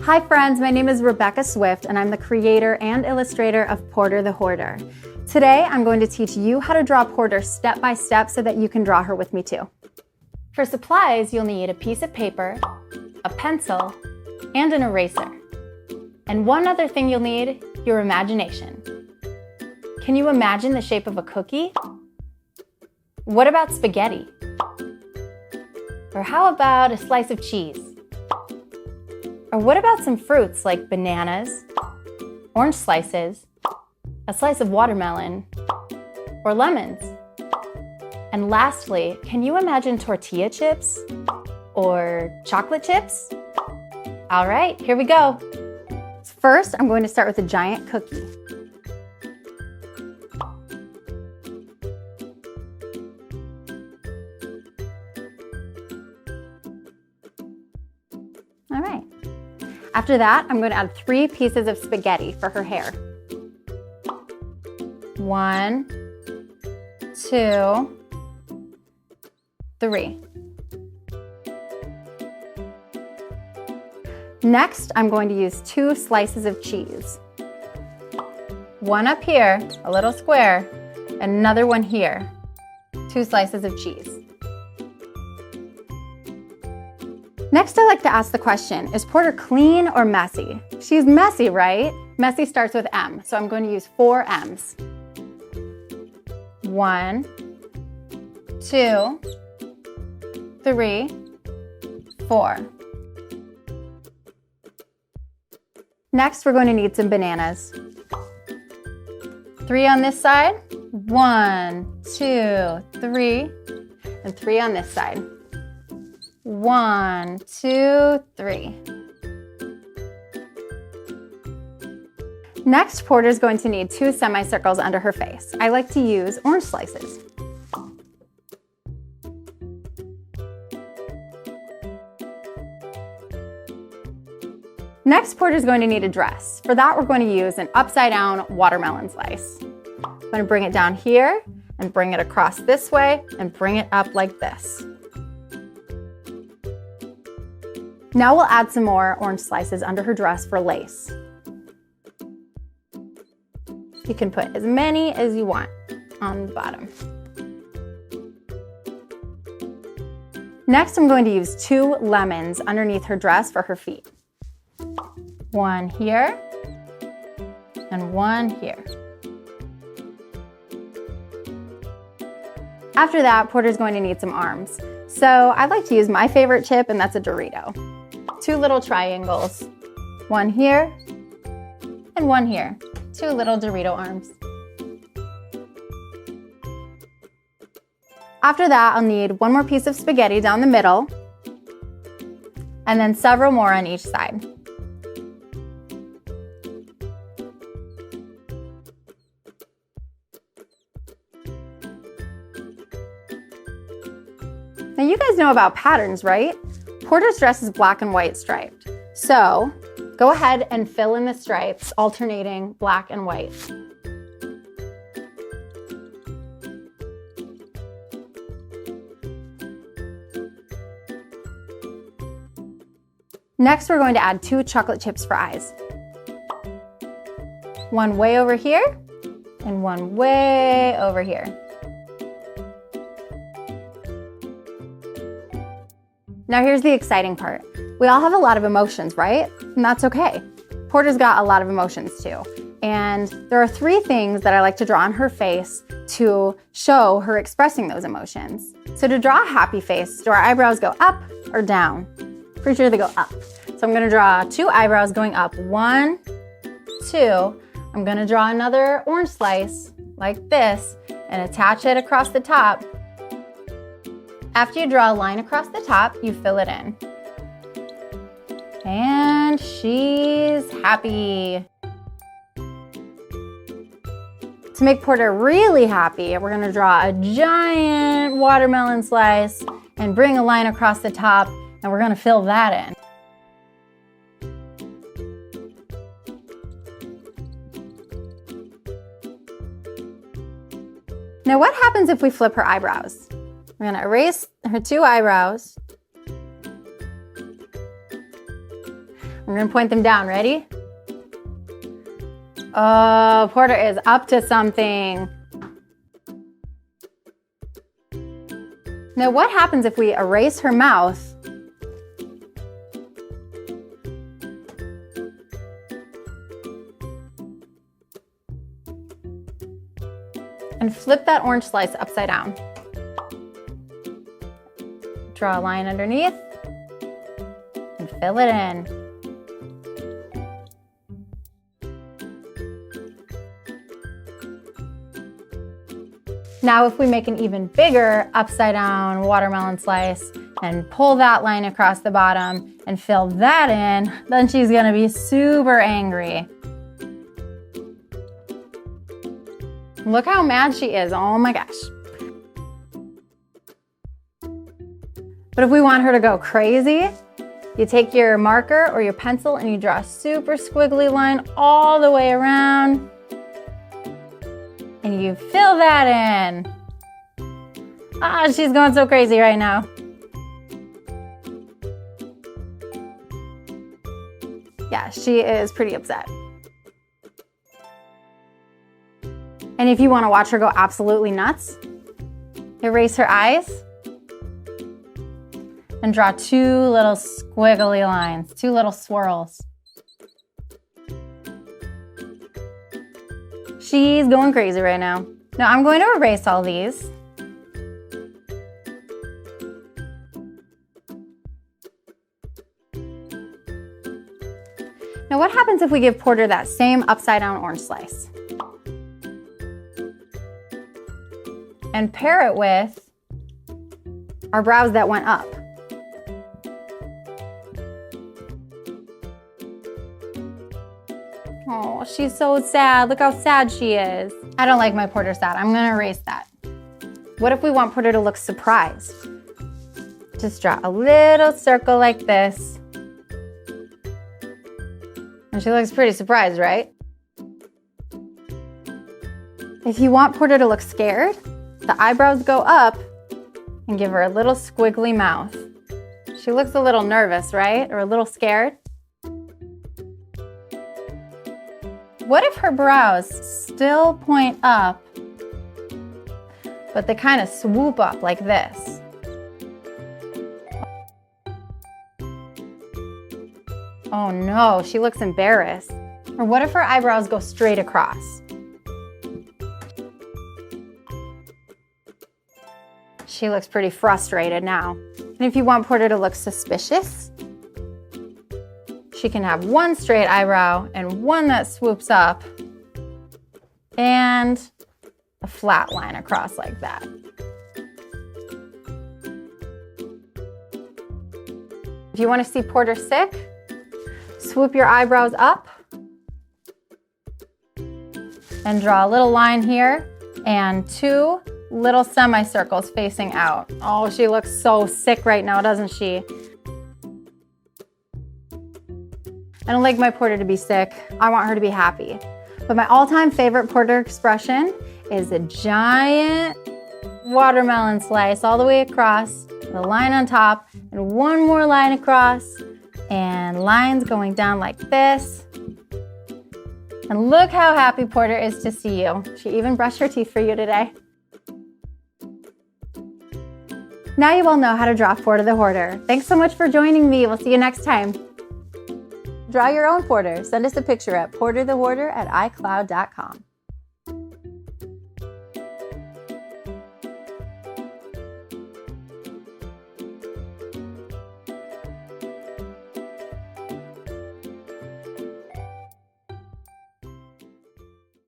Hi friends, my name is Rebecca Swift and I'm the creator and illustrator of Porter the Hoarder. Today I'm going to teach you how to draw Porter step by step so that you can draw her with me too. For supplies, you'll need a piece of paper, a pencil, and an eraser. And one other thing you'll need, your imagination. Can you imagine the shape of a cookie? What about spaghetti? Or how about a slice of cheese? Or what about some fruits like bananas, orange slices, a slice of watermelon, or lemons? And lastly, can you imagine tortilla chips or chocolate chips? All right, here we go. First, I'm going to start with a giant cookie. All right. After that, I'm going to add 3 pieces of spaghetti for her hair. 1, 2, 3. Next, I'm going to use 2 slices of cheese. One up here, a little square, and another one here. 2 slices of cheese. Next, I like to ask the question, is Porter clean or messy? She's messy, right? Messy starts with M, so I'm going to use 4 M's. 1, 2, 3, 4. Next, we're going to need some bananas. 3 on this side, 1, 2, 3, and 3 on this side. 1, 2, 3. Next, Porter's going to need 2 semicircles under her face. I like to use orange slices. Next, Porter's going to need a dress. For that, we're going to use an upside-down watermelon slice. I'm going to bring it down here and bring it across this way and bring it up like this. Now we'll add some more orange slices under her dress for lace. You can put as many as you want on the bottom. Next, I'm going to use 2 lemons underneath her dress for her feet. 1 here and 1 here. After that, Porter's going to need some arms. So I like to use my favorite chip, and that's a Dorito. 2 little triangles, 1 here and 1 here. 2 little Dorito arms. After that, I'll need 1 more piece of spaghetti down the middle, and then several more on each side. Now you guys know about patterns, right? Porter's dress is black and white striped. So go ahead and fill in the stripes, alternating black and white. Next, we're going to add 2 chocolate chips for eyes. 1 way over here and 1 way over here. Now here's the exciting part. We all have a lot of emotions, right? And that's okay. Porter's got a lot of emotions too. And there are 3 things that I like to draw on her face to show her expressing those emotions. So to draw a happy face, do our eyebrows go up or down? Pretty sure they go up. So I'm gonna draw 2 eyebrows going up. 1, 2. I'm gonna draw another orange slice like this and attach it across the top. After you draw a line across the top, you fill it in. And she's happy. To make Porter really happy, we're gonna draw a giant watermelon slice and bring a line across the top, and we're gonna fill that in. Now what happens if we flip her eyebrows? We're gonna erase her 2 eyebrows. I'm gonna point them down, ready? Oh, Porter is up to something. Now what happens if we erase her mouth and flip that orange slice upside down? Draw a line underneath and fill it in. Now if we make an even bigger upside down watermelon slice and pull that line across the bottom and fill that in, then she's gonna be super angry. Look how mad she is, oh my gosh. But if we want her to go crazy, you take your marker or your pencil and you draw a super squiggly line all the way around. And you fill that in. Ah, she's going so crazy right now. Yeah, she is pretty upset. And if you want to watch her go absolutely nuts, erase her eyes and draw two little squiggly lines, two little swirls. She's going crazy right now. Now I'm going to erase all these. Now what happens if we give Porter that same upside down orange slice? And pair it with our brows that went up. Oh, she's so sad. Look how sad she is. I don't like my Porter sad. I'm gonna erase that. What if we want Porter to look surprised? Just draw a little circle like this. And she looks pretty surprised, right? If you want Porter to look scared, the eyebrows go up and give her a little squiggly mouth. She looks a little nervous, right? Or a little scared. What if her brows still point up, but they kind of swoop up like this? Oh no, she looks embarrassed. Or what if her eyebrows go straight across? She looks pretty frustrated now. And if you want Porter to look suspicious, she can have one straight eyebrow and one that swoops up and a flat line across like that. If you want to see Porter sick, swoop your eyebrows up and draw a little line here and two little semicircles facing out. Oh, she looks so sick right now, doesn't she? I don't like my Porter to be sick. I want her to be happy. But my all-time favorite Porter expression is a giant watermelon slice all the way across, with a line on top, and one more line across, and lines going down like this. And look how happy Porter is to see you. She even brushed her teeth for you today. Now you all know how to draw Porter the Hoarder. Thanks so much for joining me. We'll see you next time. Draw your own Porter. Send us a picture at porterthehoarder@icloud.com.